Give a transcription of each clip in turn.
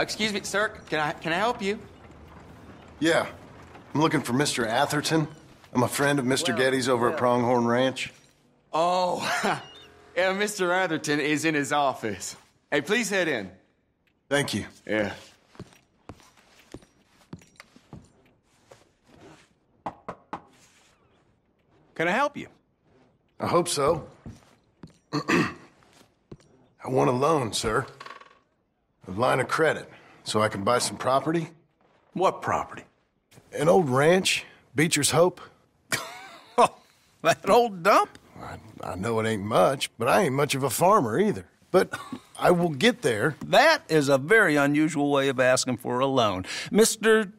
Excuse me, sir. Can I help you? Yeah. I'm looking for Mr. Atherton. I'm a friend of Mr. Getty's over at Pronghorn Ranch. Oh, yeah, Mr. Atherton is in his office. Hey, please head in. Thank you. Yeah. Can I help you? I hope so. I want a loan, sir. A line of credit, so I can buy some property. What property? An old ranch, Beecher's Hope. Oh, that old dump? I know it ain't much, but I ain't much of a farmer either. But I will get there. That is a very unusual way of asking for a loan. Mr.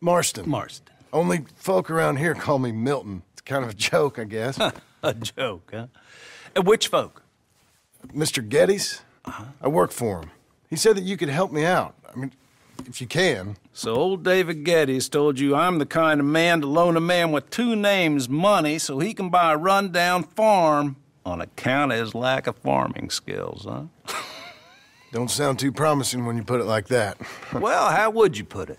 Marston. Marston. Only folk around here call me Milton. It's kind of a joke, I guess. A joke, huh? Which folk? Mr. Getty's? I work for him. He said that you could help me out. I mean, if you can. So old David Getty's told you I'm the kind of man to loan a man with two names money so he can buy a rundown farm on account of his lack of farming skills, huh? Don't sound too promising when you put it like that. Well, how would you put it?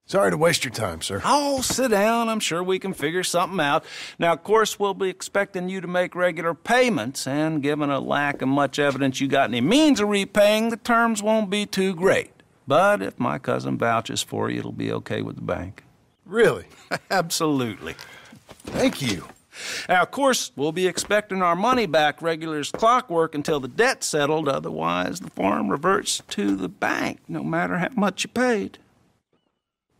Sorry to waste your time, sir. Oh, sit down. I'm sure we can figure something out. Now, of course, we'll be expecting you to make regular payments, and given a lack of much evidence you got any means of repaying, the terms won't be too great. But if my cousin vouches for you, it'll be okay with the bank. Really? Absolutely. Thank you. Now, of course, we'll be expecting our money back regular as clockwork until the debt's settled. Otherwise, the farm reverts to the bank, no matter how much you paid.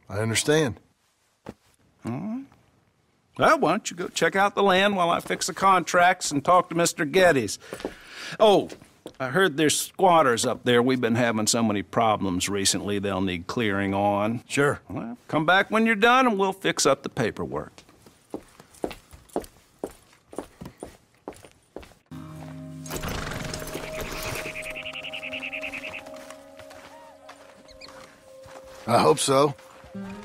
I understand. All right. Well, why don't you go check out the land while I fix the contracts and talk to Mr. Getty's. Oh, I heard there's squatters up there. We've been having so many problems recently they'll need clearing on. Sure. Well, come back when you're done and we'll fix up the paperwork. I hope so.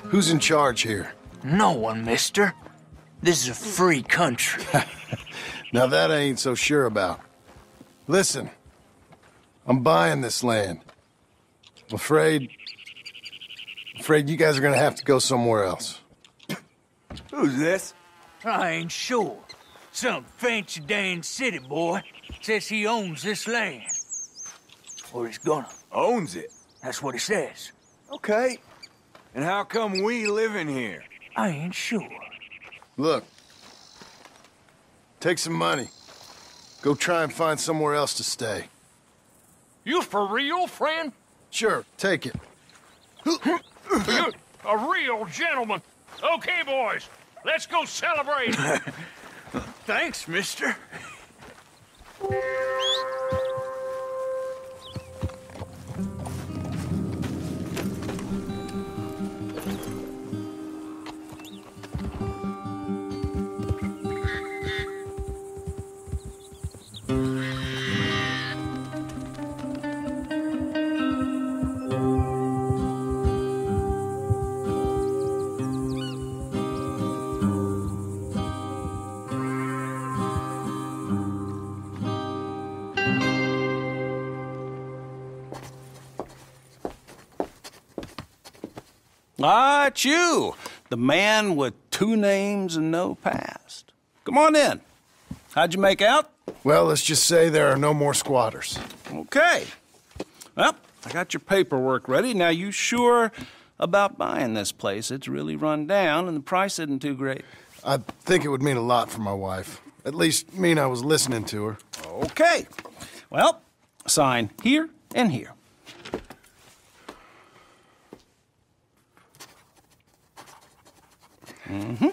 Who's in charge here? No one, mister. This is a free country. Now that I ain't so sure about. Listen, I'm buying this land. I'm afraid you guys are gonna have to go somewhere else. Who's this? I ain't sure. Some fancy Dan city boy says he owns this land. Or he's gonna. Owns it. That's what he says. Okay. And how come we live in here? I ain't sure. Look, take some money. Go try and find somewhere else to stay. You for real, friend? Sure, take it. You're a real gentleman. Okay, boys, let's go celebrate. Thanks, mister. Ah, it's you, the man with two names and no past. Come on in. How'd you make out? Well, let's just say there are no more squatters. Okay. Well, I got your paperwork ready. Now, you sure about buying this place? It's really run down, and the price isn't too great. I think it would mean a lot for my wife. At least mean I was listening to her. Okay. Well, sign here and here. Mm-hmm.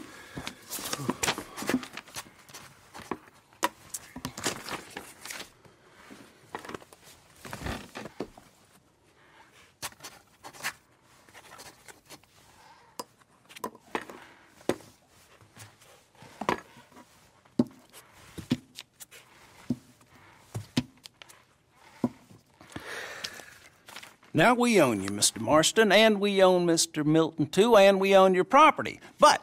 Now we own you, Mr. Marston, and we own Mr. Milton, too, and we own your property. But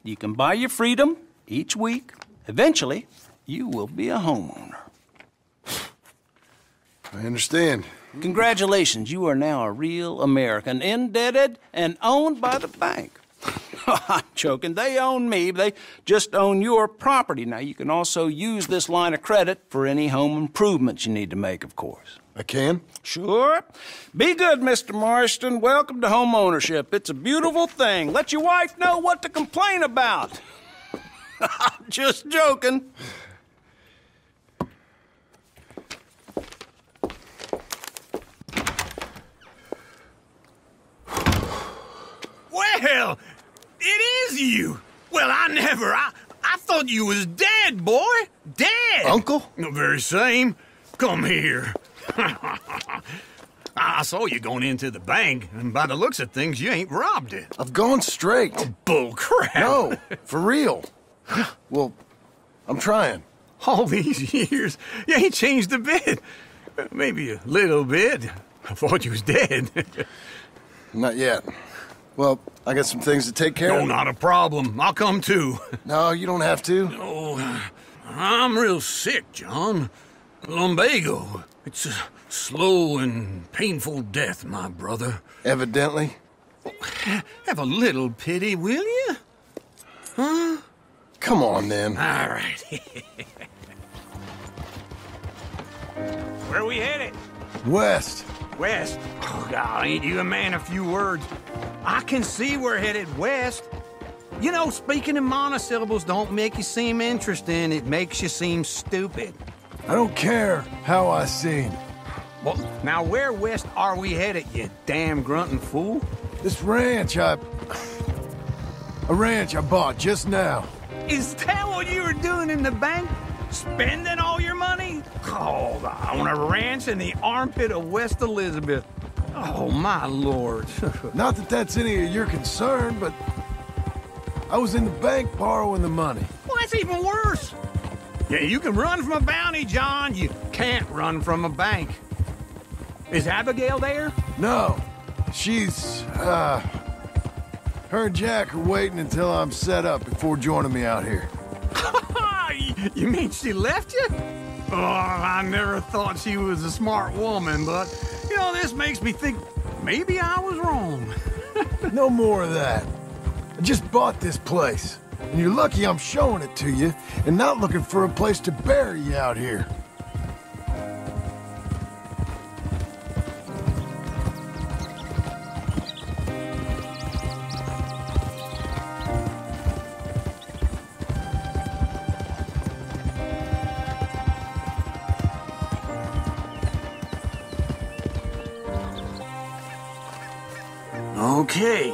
you can buy your freedom each week. Eventually, you will be a homeowner. I understand. Congratulations, you are now a real American, indebted and owned by the bank. I'm joking. They own me. They just own your property. Now, you can also use this line of credit for any home improvements you need to make, of course. I can? Sure. Be good, Mr. Marston. Welcome to home ownership. It's a beautiful thing. Let your wife know what to complain about. Just joking. Well, it is you. Well, I thought you was dead, boy. Dead. Uncle? The very same. Come here. I saw you going into the bank, and by the looks of things, you ain't robbed it. I've gone straight. Bull crap. No, for real. Well, I'm trying. All these years, you ain't changed a bit. Maybe a little bit. I thought you was dead. Not yet. Well, I got some things to take care No, of. not a problem. I'll come too. No, you don't have to. Oh, I'm real sick, John. Lumbago. It's a slow and painful death, my brother. Evidently. Have a little pity, will you? Huh? Come on, then. All right. Where we headed? West. West. Oh, God, ain't you a man of few words? I can see we're headed west. You know, speaking in monosyllables don't make you seem interesting. It makes you seem stupid. I don't care how I seem. Well, now where west are we headed, you damn grunting fool? This ranch I bought just now. Is that what you were doing in the bank? Spending all your money? Oh, on a ranch in the armpit of West Elizabeth. Oh, my lord. Not that that's any of your concern, but I was in the bank borrowing the money. Well, that's even worse. Yeah, you can run from a bounty, John. You can't run from a bank. Is Abigail there? No, she's, her and Jack are waiting until I'm set up before joining me out here. You mean she left you? Oh, I never thought she was a smart woman, but, you know, this makes me think maybe I was wrong. No more of that. I just bought this place, and you're lucky I'm showing it to you and not looking for a place to bury you out here. Okay.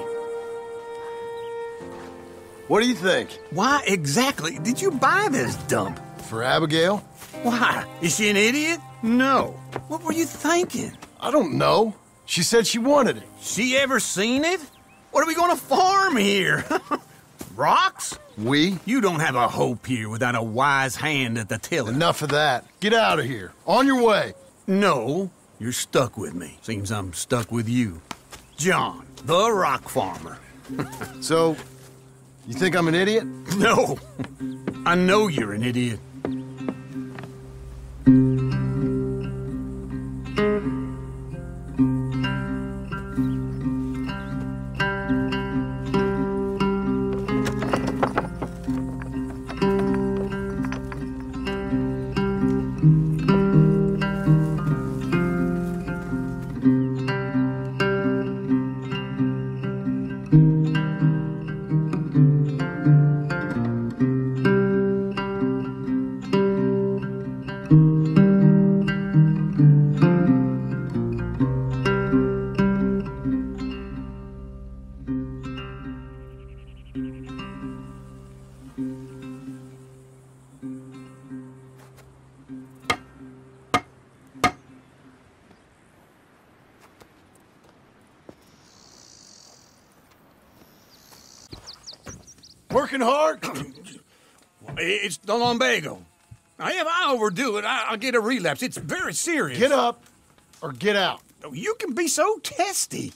What do you think? Why exactly did you buy this dump? For Abigail? Why? Is she an idiot? No. What were you thinking? I don't know. She said she wanted it. She ever seen it? What are we gonna farm here? Rocks? We? You don't have a hope here without a wise hand at the tiller. Enough of that. Get out of here. On your way. No, you're stuck with me. Seems I'm stuck with you. John, the rock farmer. So, you think I'm an idiot? No, I know you're an idiot. Working hard? It's the lumbago. Now, if I overdo it, I'll get a relapse. It's very serious. Get up or get out. You can be so testy.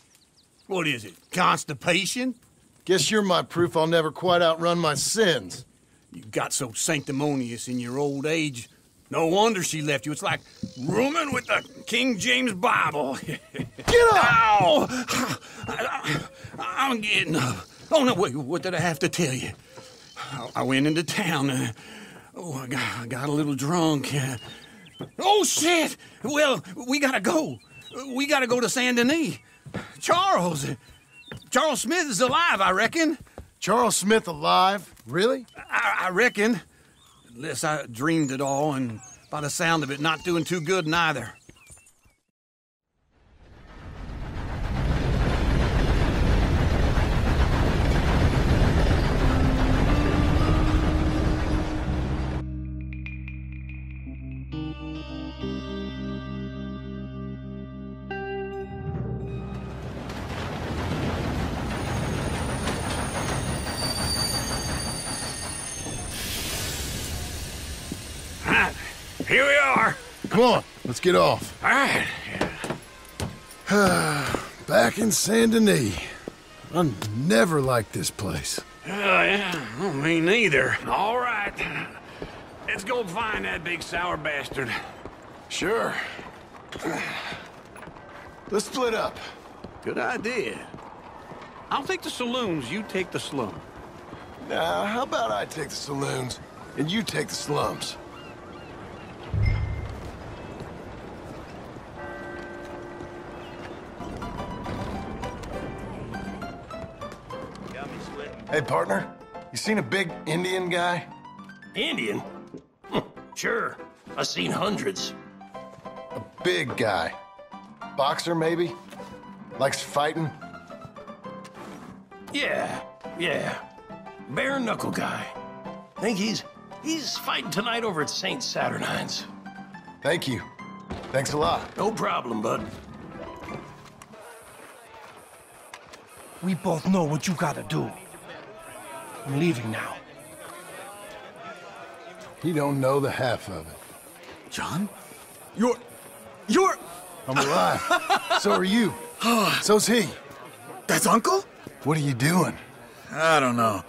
What is it, constipation? Guess you're my proof I'll never quite outrun my sins. You got so sanctimonious in your old age, No wonder she left you. It's like rooming with the King James Bible. Get up! Ow! I'm getting up. Oh, no, wait, what did I have to tell you? I went into town. I got a little drunk. Oh, shit! Well, we gotta go. We gotta go to Saint Denis. Charles Smith is alive, I reckon. Charles Smith alive? Really? I reckon. Unless I dreamed it all, and by the sound of it, not doing too good neither. Here we are. Come on, let's get off. All right. Back in Saint Denis. I never liked this place. Yeah, well, me neither. All right. Let's go find that big sour bastard. Sure. Let's split up. Good idea. I'll take the saloons, you take the slum. Now, how about I take the saloons and you take the slums? Hey, partner. You seen a big Indian guy? Indian? Sure. I've seen hundreds. A big guy. Boxer, maybe? Likes fighting? Yeah. Bare knuckle guy. Think he's fighting tonight over at St. Saturnine's. Thank you. Thanks a lot. No problem, bud. We both know what you gotta do. I'm leaving now. He don't know the half of it. John? You're... I'm alive. So are you. So's he. That's Uncle? What are you doing? I don't know.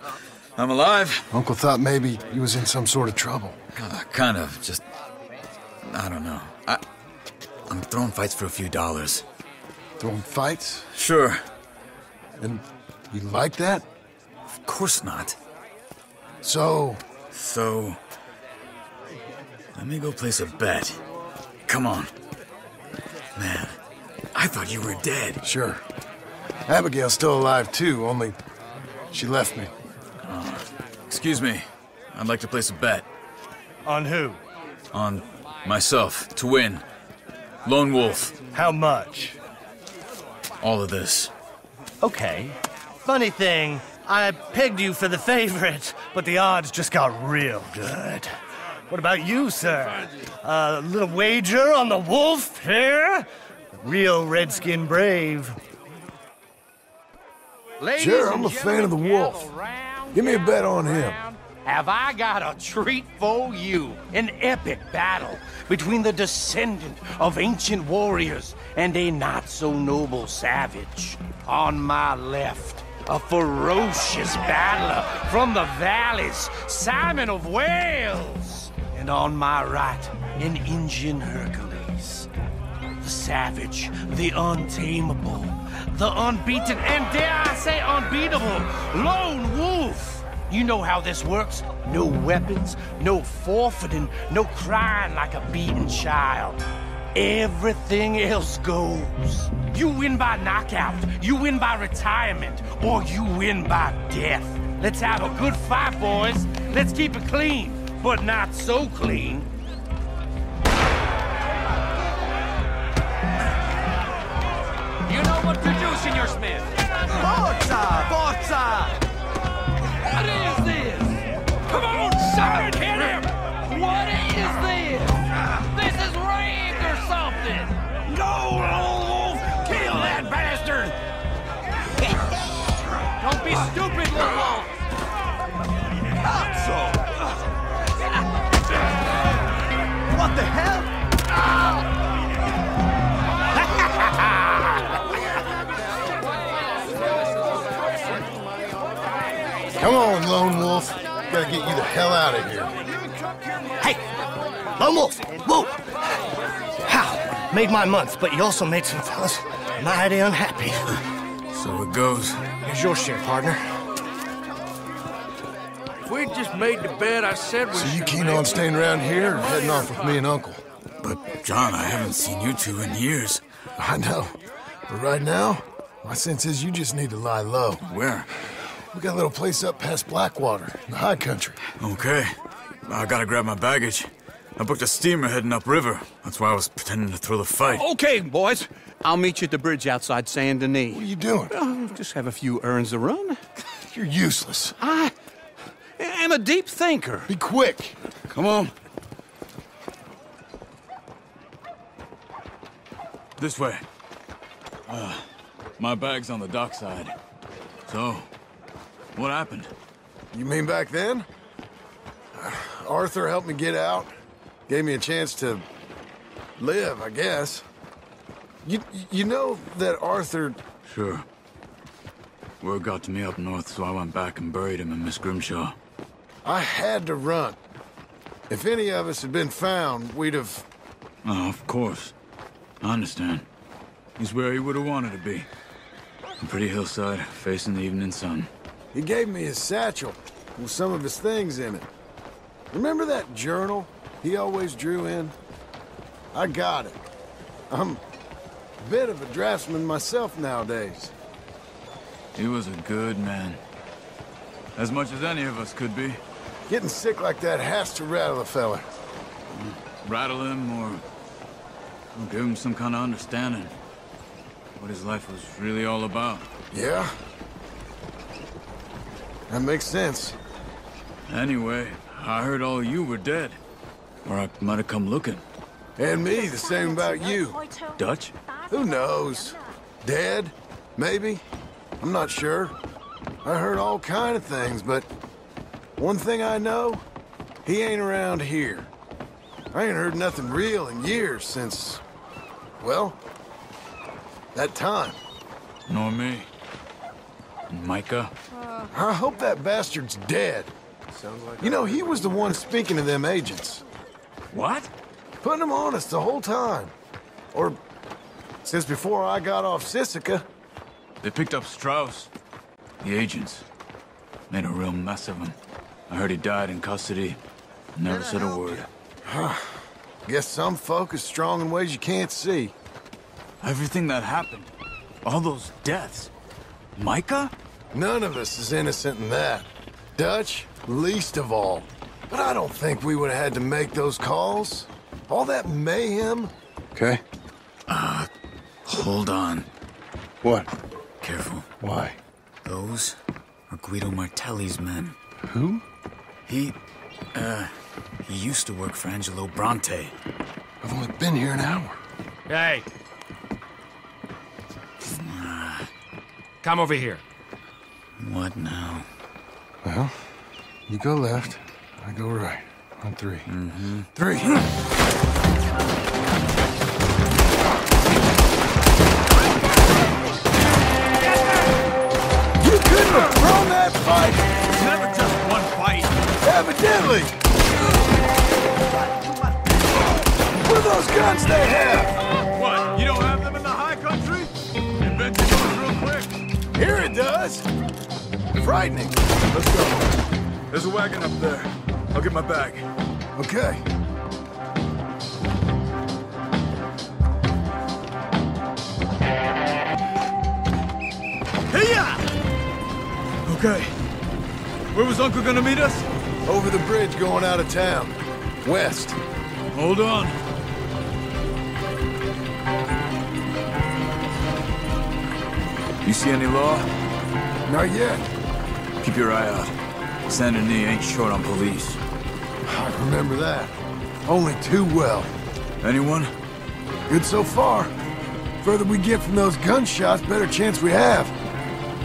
I'm alive. Uncle thought maybe he was in some sort of trouble. Kind of. Just... I don't know. I'm throwing fights for a few dollars. Throwing fights? Sure. And you like that? Of course not. So... Let me go place a bet. Come on. Man, I thought you were dead. Sure. Abigail's still alive, too, only she left me. Excuse me. I'd like to place a bet. On who? On myself, to win. Lone Wolf. How much? All of this. Okay. Funny thing, I pegged you for the favorite, but the odds just got real good. What about you, sir? A little wager on the wolf here? Real redskin brave. Sure, I'm a fan of the wolf. Give me a bet on him. Have I got a treat for you? An epic battle between the descendant of ancient warriors and a not-so-noble savage. On my left, a ferocious battler from the valleys, Simon of Wales. And on my right, an Indian Hercules. The savage, the untamable, the unbeaten, and dare I say unbeatable, Lone Wolf. You know how this works. No weapons, no forfeiting, no crying like a beaten child. Everything else goes. You win by knockout, you win by retirement, or you win by death. Let's have a good fight, boys. Let's keep it clean, but not so clean. You know what to do, Senor Smith. Forza! What is this? Come on, son, hit him! What is this? This is rigged or something! No, Lone Wolf! Kill that bastard! Don't be stupid, Lone Wolf! What the hell? Come on, Lone Wolf. Gotta get you the hell out of here. Hey, Almost. Whoa. How? Made my month, but you also made some fellas mighty unhappy. So it goes. Here's your share, partner. If we just made the bed I said we So you should keen make, on staying around here or heading off with me and Uncle? But, John, I haven't seen you two in years. I know. But right now, my sense is you just need to lie low. Where? We got a little place up past Blackwater, in the high country. Okay. I gotta grab my baggage. I booked a steamer heading upriver. That's why I was pretending to throw the fight. Okay, boys. I'll meet you at the bridge outside Saint Denis. What are you doing? Just have a few errands to run. You're useless. I am a deep thinker. Be quick. Come on. This way. My bag's on the dockside. So, what happened? You mean back then? Arthur helped me get out. Gave me a chance to live, I guess. You know that Arthur... Sure. Word got to me up north, so I went back and buried him in Miss Grimshaw. I had to run. If any of us had been found, we'd have... Oh, of course. I understand. He's where he would have wanted to be. A pretty hillside, facing the evening sun. He gave me his satchel with some of his things in it. Remember that journal he always drew in? I got it. I'm a bit of a draftsman myself nowadays. He was a good man. As much as any of us could be. Getting sick like that has to rattle a fella. Rattle him or give him some kind of understanding. What his life was really all about. Yeah? That makes sense. Anyway, I heard all you were dead. Or I might have come looking. And me, the same about you. Dutch? Who knows? Dead? Maybe? I'm not sure. I heard all kind of things, but one thing I know, he ain't around here. I ain't heard nothing real in years since, well, that time. Nor me. And Micah? I hope that bastard's dead. You know, he was the one speaking to them agents. What? Putting them on us the whole time. Or since before I got off Sisika. They picked up Strauss. The agents. Made a real mess of him. I heard he died in custody. Never said a word. Guess some folk is strong in ways you can't see. Everything that happened. All those deaths. Micah? None of us is innocent in that. Dutch, least of all. But I don't think we would have had to make those calls. All that mayhem. Okay. Hold on. What? Careful. Why? Those are Guido Martelli's men. Who? He used to work for Angelo Bronte. I've only been here an hour. Hey. Come over here. What now? Well, you go left, I go right. On three. Mm-hmm. 3. You couldn't have thrown that fight! It's never just one fight. Evidently! What are those guns they have? What? You don't have them in the high country? Invented yours real quick. Here it does! Frightening. Let's go. There's a wagon up there. I'll get my bag. Okay. Hey-ya! Okay. Where was Uncle gonna meet us? Over the bridge going out of town. West. Hold on. You see any law? Not yet. Keep your eye out. Saint Denis ain't short on police. I remember that. Only too well. Anyone? Good so far. Further we get from those gunshots, better chance we have.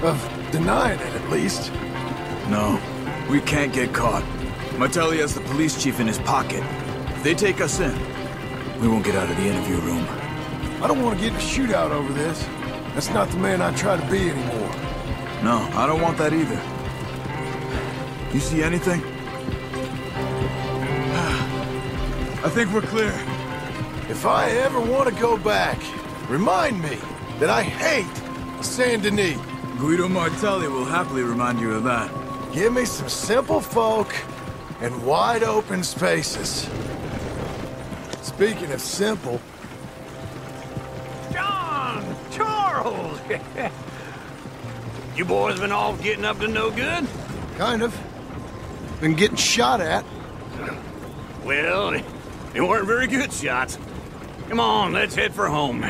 Of denying it, at least. No. We can't get caught. Martelli has the police chief in his pocket. If they take us in, we won't get out of the interview room. I don't want to get in a shootout over this. That's not the man I try to be anymore. No, I don't want that either. You see anything? I think we're clear. If I ever want to go back, remind me that I hate Saint Denis. Guido Martelli will happily remind you of that. Give me some simple folk and wide open spaces. Speaking of simple... John! Charles! You boys been all getting up to no good? Kind of. Been getting shot at. Well, they weren't very good shots. Come on, let's head for home.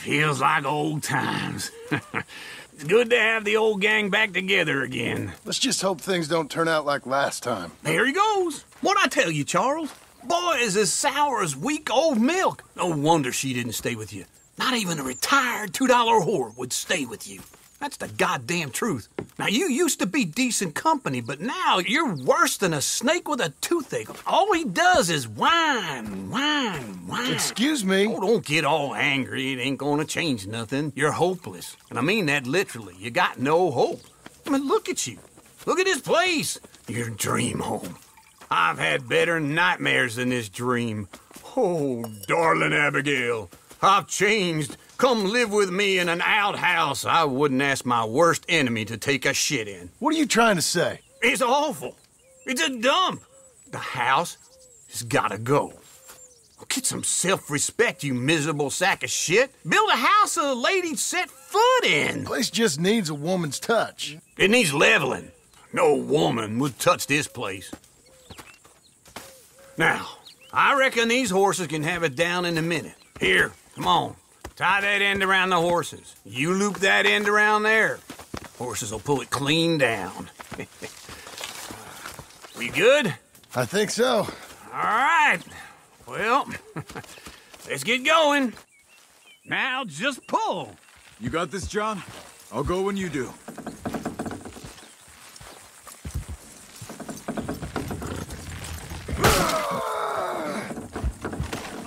Feels like old times. It's good to have the old gang back together again. Let's just hope things don't turn out like last time. There he goes. What'd I tell you, Charles? Boy is as sour as week-old milk. No wonder she didn't stay with you. Not even a retired $2 whore would stay with you. That's the goddamn truth. Now, you used to be decent company, but now you're worse than a snake with a toothache. All he does is whine, whine, whine. Excuse me? Oh, don't get all angry. It ain't gonna change nothing. You're hopeless. And I mean that literally. You got no hope. I mean, look at you. Look at this place. Your dream home. I've had better nightmares than this dream. Oh, darling Abigail, I've changed. Come live with me in an outhouse I wouldn't ask my worst enemy to take a shit in. What are you trying to say? It's awful. It's a dump. The house has gotta go. Get some self-respect, you miserable sack of shit. Build a house a lady'd set foot in. The place just needs a woman's touch. It needs leveling. No woman would touch this place. Now, I reckon these horses can have it down in a minute. Here, come on. Tie that end around the horses. You loop that end around there. Horses will pull it clean down. We good? I think so. All right. Well, let's get going. Now just pull. You got this, John? I'll go when you do.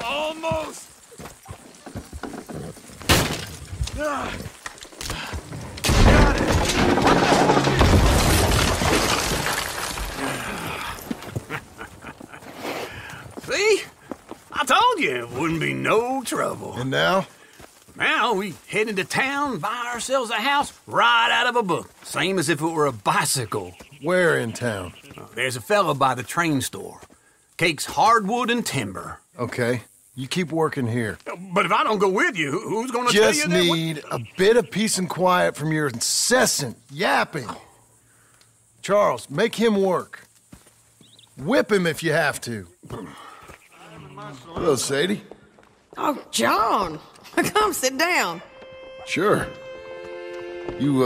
Almost. Got it. See? I told you it wouldn't be no trouble. And now? Now we head into town, buy ourselves a house right out of a book. Same as if it were a bicycle. Where in town? There's a fella by the train store. Cakes hardwood and timber. Okay. You keep working here. But if I don't go with you, who's gonna tell you Just that? need a bit of peace and quiet from your incessant yapping. Charles, make him work. Whip him if you have to. Hello, Sadie. Oh, John. Come sit down. Sure. You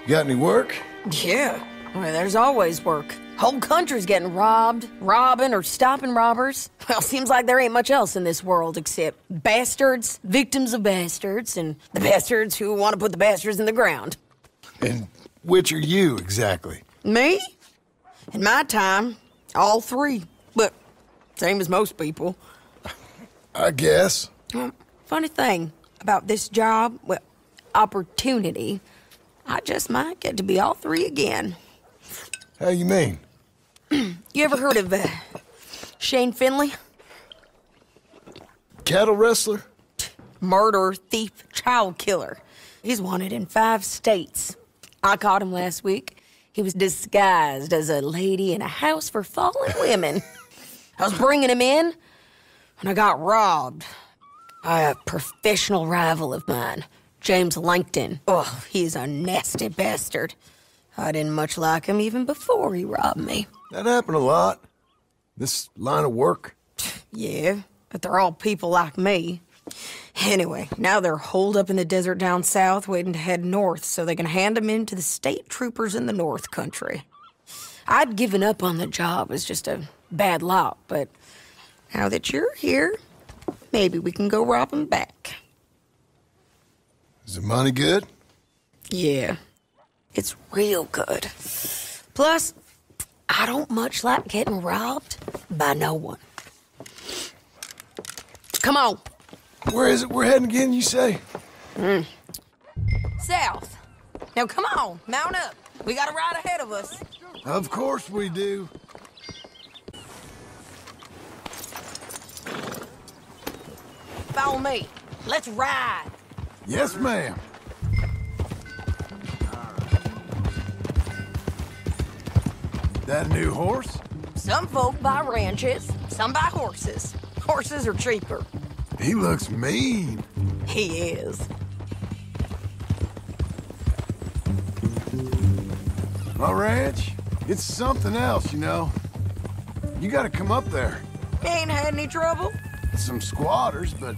got any work? Yeah. Well, there's always work. Whole country's getting robbed, robbing, or stopping robbers. Well, seems like there ain't much else in this world except bastards, victims of bastards, and the bastards who want to put the bastards in the ground. And which are you, exactly? Me? In my time, all three. But same as most people. I guess. Funny thing about this job, well, opportunity, I just might get to be all three again. How you mean? You ever heard of Shane Finley? Cattle wrestler? Murderer, thief, child killer. He's wanted in 5 states. I caught him last week. He was disguised as a lady in a house for fallen women. I was bringing him in, and I got robbed by a professional rival of mine, James Langton. Oh, he's a nasty bastard. I didn't much like him even before he robbed me. That happened a lot. This line of work. Yeah, but they're all people like me. Anyway, now they're holed up in the desert down south, waiting to head north so they can hand them in to the state troopers in the North Country. I'd given up on the job as just a bad lot, but now that you're here, maybe we can go rob them back. Is the money good? Yeah, it's real good. Plus, I don't much like getting robbed by no one. Come on. Where is it we're heading again, you say? South. Now come on, mount up. We got a ride ahead of us. Of course we do. Follow me. Let's ride. Yes, ma'am. That a new horse? Some folk buy ranches, some buy horses. Horses are cheaper. He looks mean. He is. My ranch, it's something else, you know. You gotta come up there. Ain't had any trouble? Some squatters, but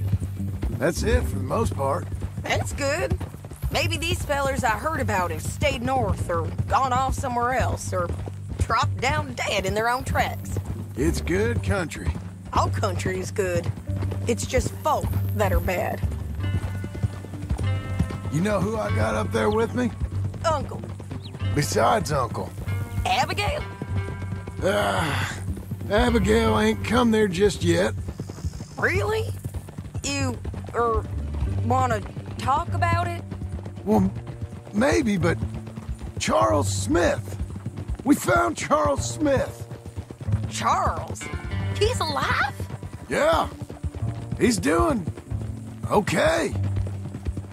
that's it for the most part. That's good. Maybe these fellers I heard about have stayed north or gone off somewhere else or dropped down dead in their own tracks. It's good country. All country is good. It's just folk that are bad. You know who I got up there with me? Uncle. Besides Uncle. Abigail? Abigail ain't come there just yet. Really? You, wanna talk about it? Well, maybe, but Charles Smith. We found Charles Smith. Charles? He's alive? Yeah. He's doing okay.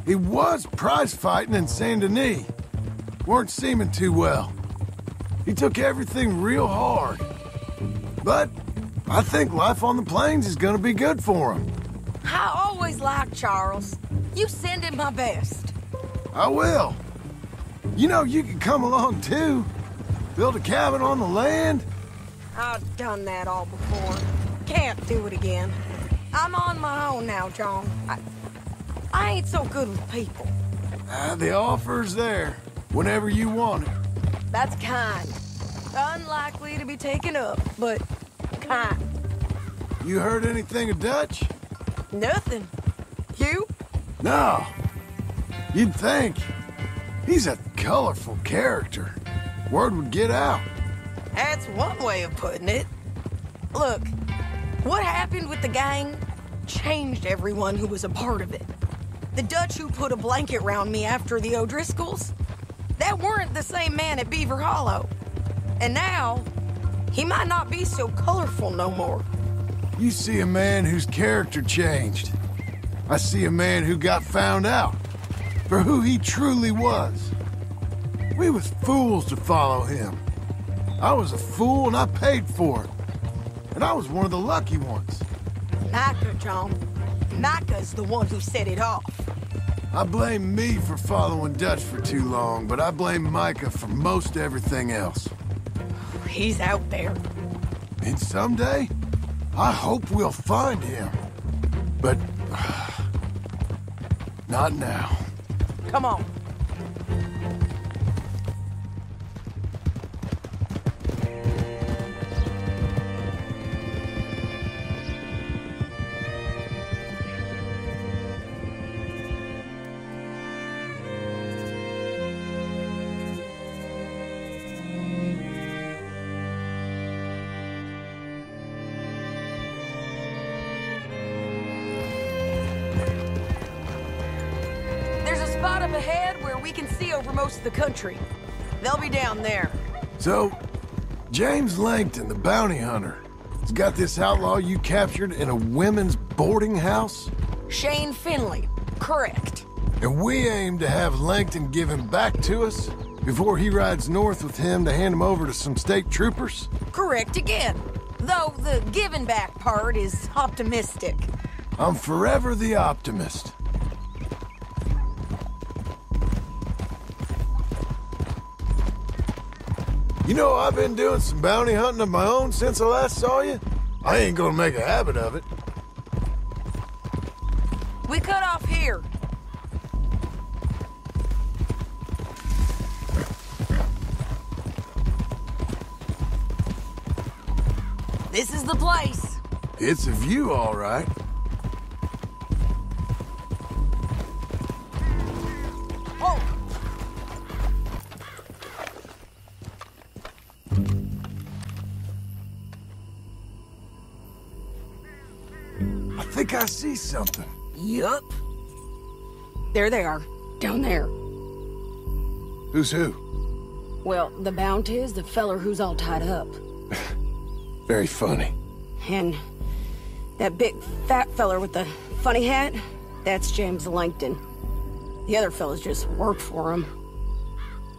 He was prize fighting in Saint Denis. Weren't seeming too well. He took everything real hard. But I think life on the plains is gonna be good for him. I always liked Charles. You send him my best. I will. You know, you can come along too. Build a cabin on the land. I've done that all before. Can't do it again. I'm on my own now, John. I ain't so good with people. The offer's there, whenever you want it. That's kind. Unlikely to be taken up, but kind. You heard anything of Dutch? Nothing. You? No. You'd think. He's a colorful character. Word would get out. That's one way of putting it. Look, what happened with the gang changed everyone who was a part of it. The Dutch who put a blanket round me after the O'Driscolls, that weren't the same man at Beaver Hollow. And now, he might not be so colorful no more. You see a man whose character changed. I see a man who got found out for who he truly was. We was fools to follow him. I was a fool and I paid for it. And I was one of the lucky ones. Micah, John. Micah's the one who set it off. I blame me for following Dutch for too long, but I blame Micah for most everything else. He's out there. And someday, I hope we'll find him. But not now. Come on. Spot up ahead where we can see over most of the country. They'll be down there. So, James Langton, the bounty hunter, has got this outlaw you captured in a women's boarding house? Shane Finley, correct. And we aim to have Langton give him back to us before he rides north with him to hand him over to some state troopers? Correct again. Though the giving back part is optimistic. I'm forever the optimist. You know, I've been doing some bounty hunting of my own since I last saw you. I ain't gonna make a habit of it. We cut off here. This is the place. It's a view, all right. Whoa! I think I see something. Yup. There they are, down there. Who's who? Well, the bounty is the feller who's all tied up. Very funny. And that big fat feller with the funny hat, that's James Langton. The other fellas just work for him.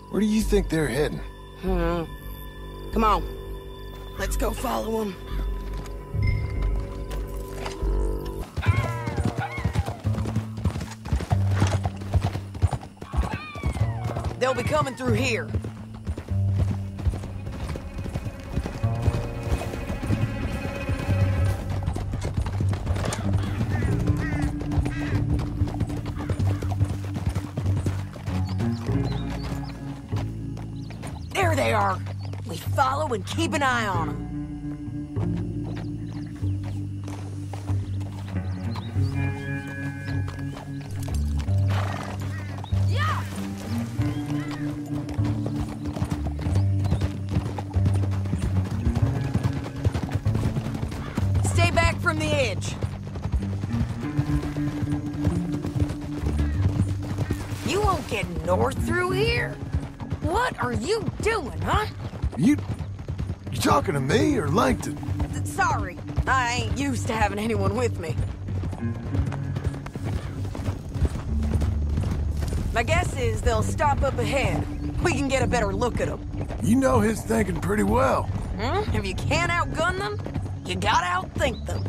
Where do you think they're heading? Come on. Let's go follow them. They'll be coming through here. There they are. We follow and keep an eye on them. Yeah! Stay back from the edge. You won't get north through here? What are you doing, huh? You talking to me or Langton? Sorry, I ain't used to having anyone with me. My guess is they'll stop up ahead. We can get a better look at them. You know his thinking pretty well. If you can't outgun them, you gotta outthink them.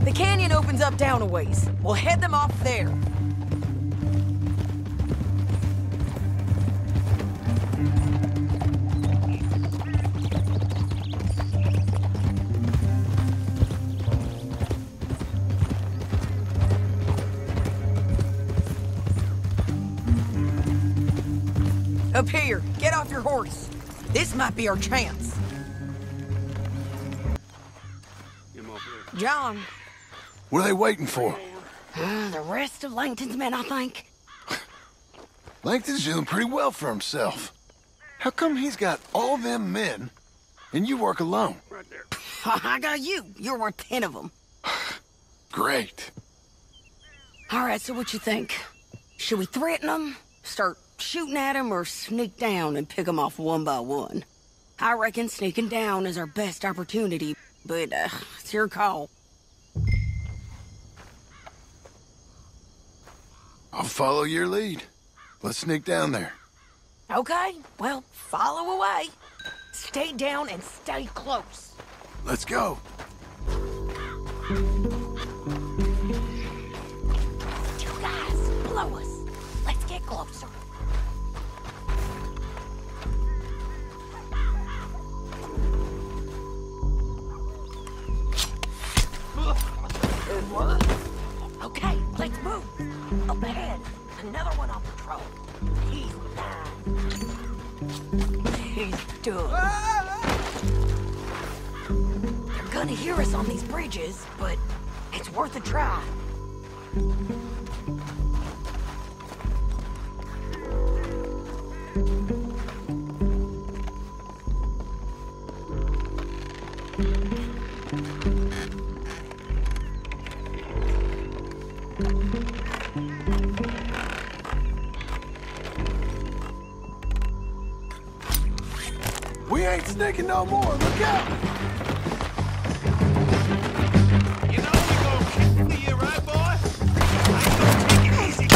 The canyon opens up down a ways. We'll head them off there. Up here, get off your horse. This might be our chance. John. What are they waiting for? The rest of Langton's men, I think. Langton's doing pretty well for himself. How come he's got all them men, and you work alone? I got you. You're worth 10 of them. Great. All right, so what you think? Should we threaten them? Start shooting at them or sneak down and pick them off one by one? I reckon sneaking down is our best opportunity, but it's your call. I'll follow your lead. Let's sneak down there. Okay, well, follow away. Stay down and stay close. Let's go. You guys, blow us. Let's get closer. Okay, let's move. Up ahead, another one on patrol. He's down. He's done. They're gonna hear us on these bridges, but it's worth a try. We ain't sneaking no more. Look out! You know we gonna kill you, right, boy? Take it easy.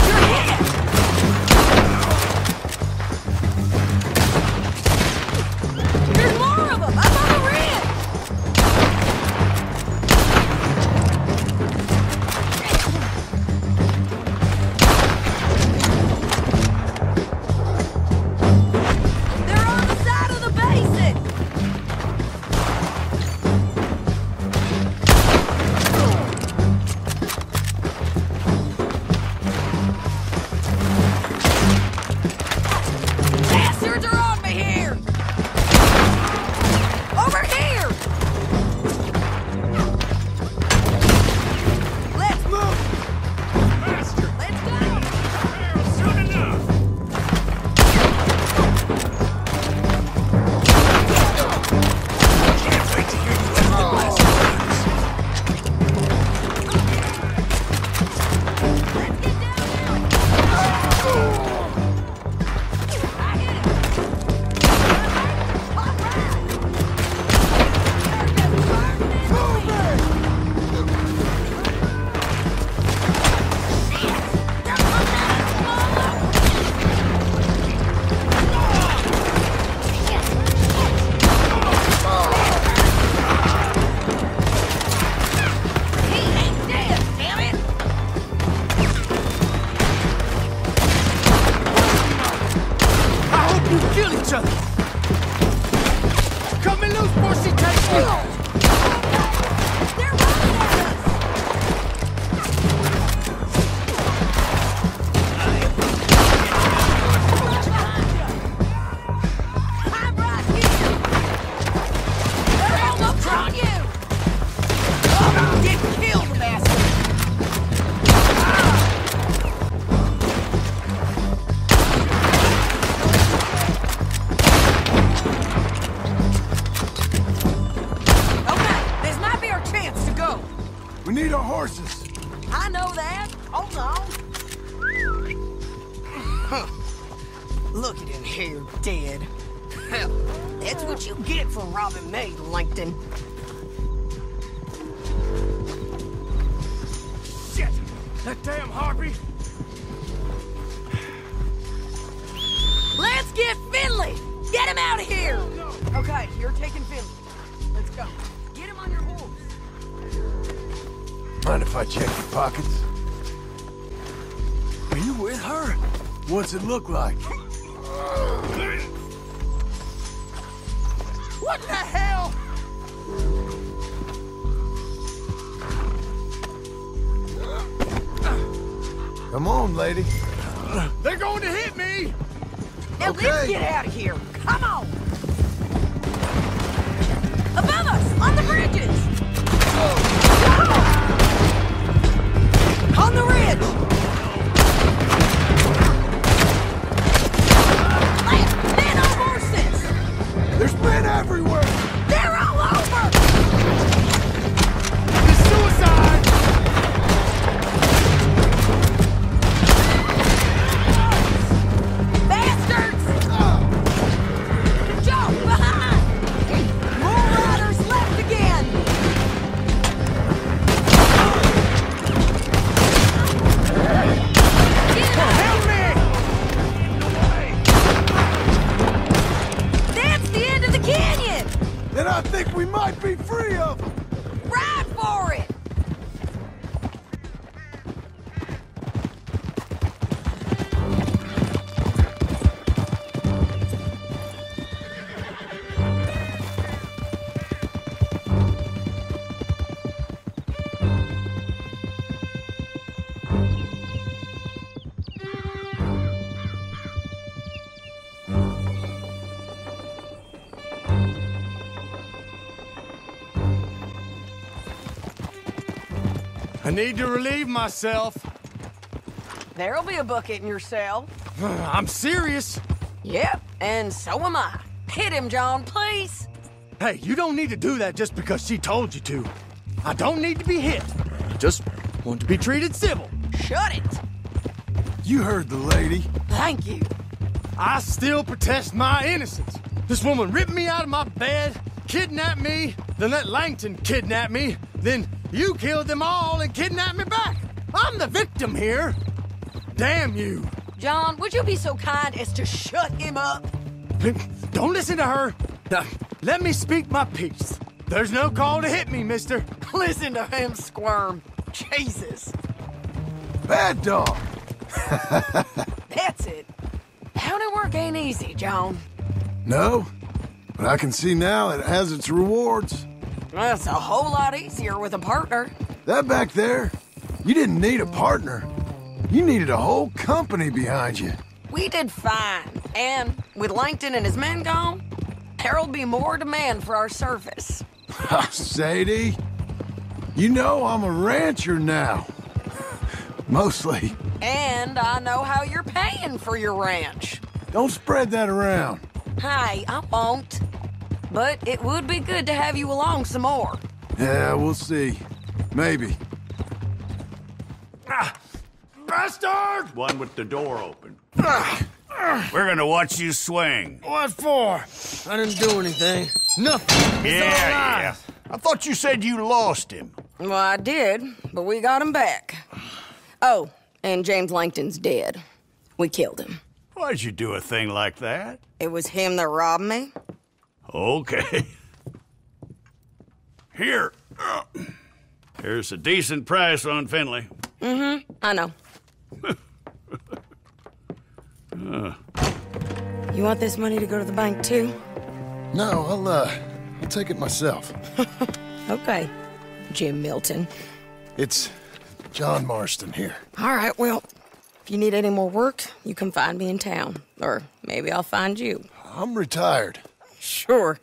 There's more of them! I'm on the rim! We need our horses. I know that. Hold on. Look at him here, dead. That's what you get for robbing me, Langton. Shit! That damn harpy! Let's get Finley! Get him out of here! Okay, you're taking Finley. Let's go. Get him on your horse. Mind if I check your pockets? Are you with her? What's it look like? What the hell? Come on, lady. They're going to hit me! Now let's get out of here. Come on! Above us! On the bridges! On the ridge! Men on horses! There's men everywhere! They're all over! It's suicide! Bastards! Joe, behind! More riders left again! Help me! That's the end of the canyon! Then I think we might be free of them! Ride for it! I need to relieve myself. There'll be a bucket in your cell. I'm serious. Yep, and so am I. Hit him, John, please. Hey, you don't need to do that just because she told you to. I don't need to be hit. Just want to be treated civil. Shut it. You heard the lady. Thank you. I still protest my innocence. This woman ripped me out of my bed, kidnapped me, then let Langton kidnap me, then you killed them all and kidnapped me back. I'm the victim here. Damn you. John, would you be so kind as to shut him up? Don't listen to her. Now, let me speak my piece. There's no call to hit me, mister. Listen to him squirm. Jesus. Bad dog. That's it. County work ain't easy, John. No, but I can see now it has its rewards. That's a whole lot easier with a partner. That back there, you didn't need a partner. You needed a whole company behind you. We did fine. And with Langton and his men gone, there'll be more demand for our service. Sadie, you know I'm a rancher now. Mostly. And I know how you're paying for your ranch. Don't spread that around. Hey, I won't. But it would be good to have you along some more. Yeah, we'll see. Maybe. Bastard! One with the door open. We're gonna watch you swing. What for? I didn't do anything. Nothing. Yeah. I thought you said you lost him. Well, I did, but we got him back. Oh, and James Langton's dead. We killed him. Why'd you do a thing like that? It was him that robbed me. Okay. Here. Here's a decent price on Finley. Mm-hmm, I know. You want this money to go to the bank, too? No, I'll take it myself. Okay, Jim Milton. It's John Marston here. All right, well, if you need any more work, you can find me in town. Or maybe I'll find you. I'm retired. Sure.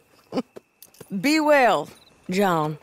Be well, John.